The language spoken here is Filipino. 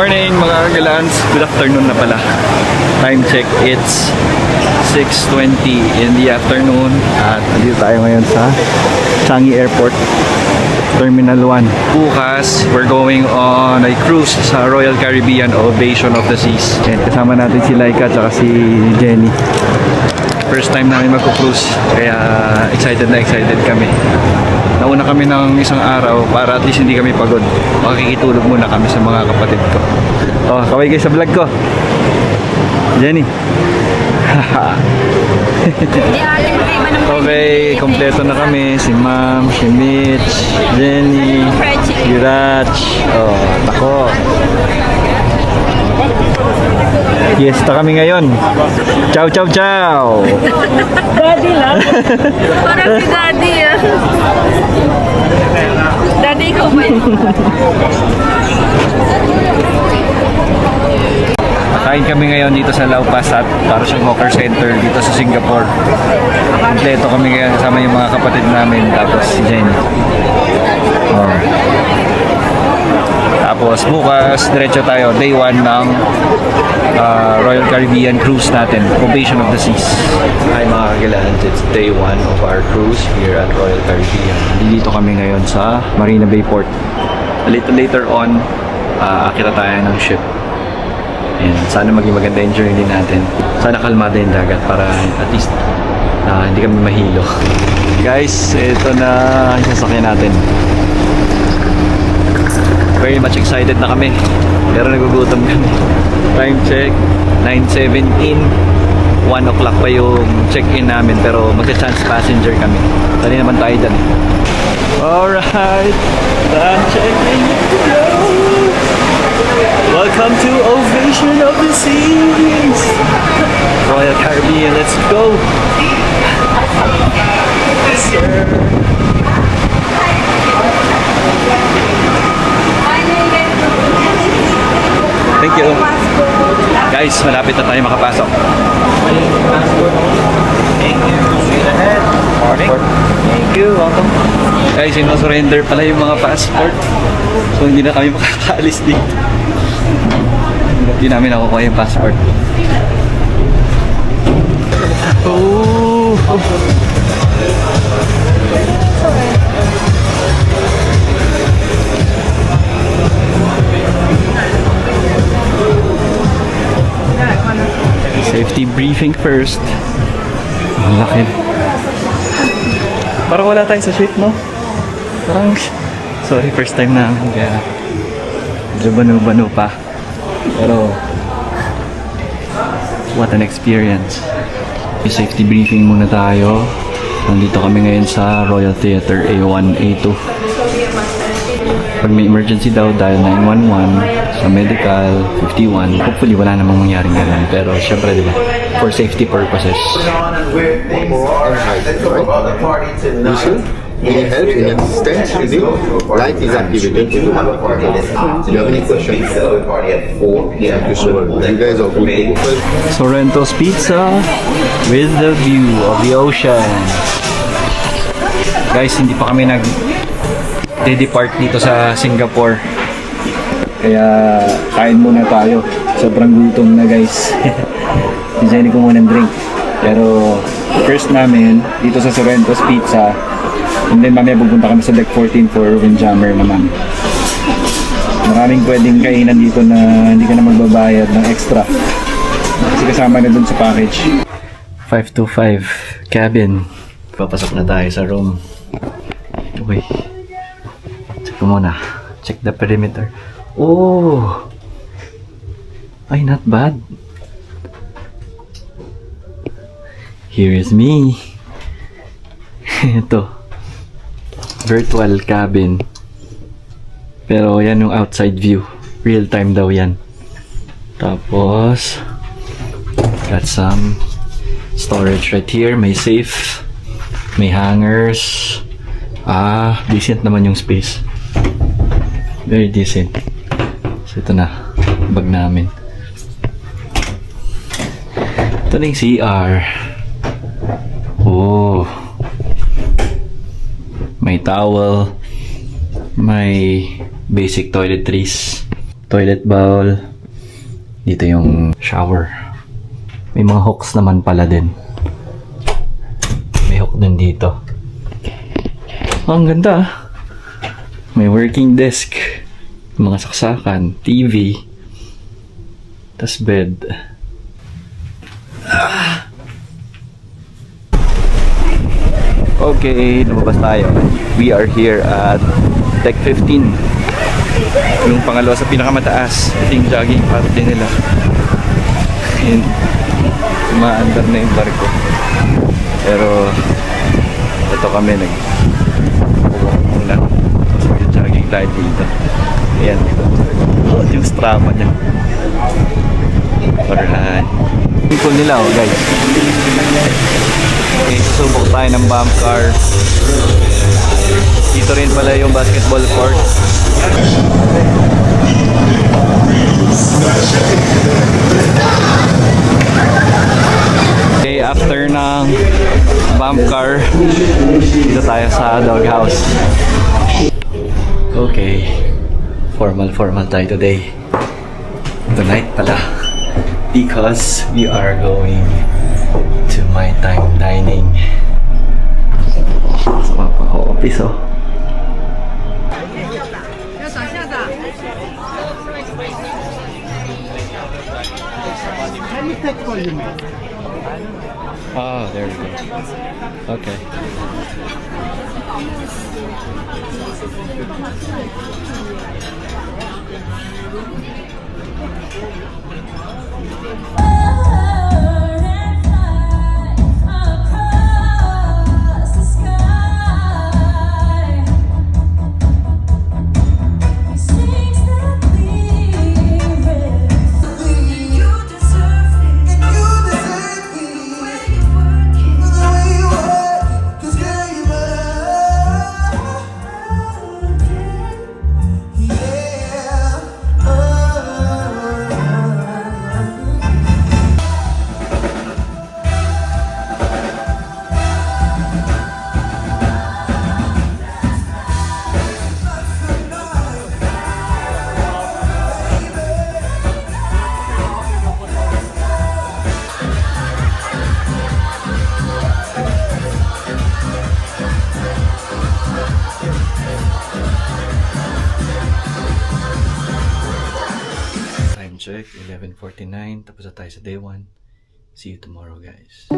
morning mga kagalans. Good afternoon na pala. Time check, it's 6:20 in the afternoon. At dito tayo ngayon sa Changi Airport, Terminal 1. Bukas, we're going on a cruise sa Royal Caribbean Ovation of the Seas. And kasama natin si Laika at si Jenny. First time namin magko-cruise, kaya excited na excited kami. Nauna kami ng isang araw para at least hindi kami pagod. Makikitulog muna kami sa mga kapatid ko. Oh, kaway kayo sa vlog ko. Jenny. Okay, kompleto na kami. Si Ma'am, si Mitch, Jenny, si Rach. Oh, tako. Fiesta kami ngayon. Ciao, ciao, ciao. Daddy lang. Parang si Daddy ah. Daddy ko ba yun? Kain kami ngayon dito sa Lau Pa Sat, para sa hawker center dito sa Singapore. Kompleto kami ngayon kasama yung mga kapatid namin, tapos si Jenny. Oh. Tapos bukas, diretso tayo, day 1 ng Royal Caribbean cruise natin, Ovation of the Seas. Hi mga kagalans, it's day 1 of our cruise here at Royal Caribbean. Dito kami ngayon sa Marina Bay Port. A little later on, akita tayo ng ship. And sana maging maganda yung journey natin. Sana kalmada yung dagat para at least hindi kami mahilo. Guys, ito na yung sasakyan natin. Very much excited na kami. Pero nagugutom kami. Time check, 9:17. 1 o'clock pa yung check-in namin. Pero magka-chance passenger kami. Dali naman tayo dyan. Alright. Time check-in. Welcome to Ovation of the Seas. Royal Caribbean, let's go. Yes, sir. Thank you. Guys, malapit na tayo makapasok. Thank you. Straight ahead. Passport. Thank you. Welcome. Guys, sino-surrender pala yung mga passport. So, hindi na kami makakaalis dito. Hindi namin nakukuha yung passport. Oh! Safety briefing first. Ang laki. Parang wala tayo sa suite, no? Parang, sorry, first time na. Kaya, medyo banu-banu pa. Pero, what an experience. May safety briefing muna tayo. Nandito kami ngayon sa Royal Theatre A1, A2. Pag may emergency daw, dial 911. Sa medical, 51. Hopefully, wala namang mangyaring ganun. Pero, syempre, di ba? For safety purposes. Any help, any assistance you need? Light is activated. Do you have any questions? Thank you so much. You guys are good to go. Sorrento's Pizza with the view of the ocean. Guys, hindi pa kami nag-depart dito sa Singapore. Kaya kain muna tayo. Sobrang gutom na, guys. Design ko muna ng drink. Pero first namin dito sa Sorrento's Pizza. And then mamaya pupunta kami sa Deck 14 for Windjammer naman. Maraming pwedeng kainan dito na hindi ka na magbabayad ng extra. Kasi kasama na dun sa package. 525 cabin. Papasok na tayo sa room. Okay. Check ko muna. Check the perimeter. Oh! Ay, not bad. Here is me. Ito. Virtual cabin. Pero yan yung outside view. Real time daw yan. Tapos got some storage right here. May safe. May hangers. Decent naman yung space. Very decent. So ito na. Bag namin. Ito na yung CR. Oh. May towel, may basic toiletries. toilet bowl. Dito yung shower. May mga hooks naman pala din. May hook din dito. Oh, ang ganda ah. May working desk. Mga saksakan. TV. Tas bed. Okay, lumabas tayo. We are here at Tech 15. Yung pangalawa sa pinakamataas. Ito yung jogging path din nila. And umaandar na yung barko. Pero ito kami nag-walk muna. So jogging tayo dito. Ayan. Oh, yung strapa niya. Alright. Yung pool nila oh guys. Okay, susubok tayo ng bump car. Dito rin pala yung basketball court. Okay, after ng bump car, dito tayo sa doghouse. Okay, formal tayo today. Tonight pala. Because we are going to my time dining. Sa mga office oh. Oh, there we go. Okay. Time check, 11:49. Tapos na tayo sa day 1. See you tomorrow, guys.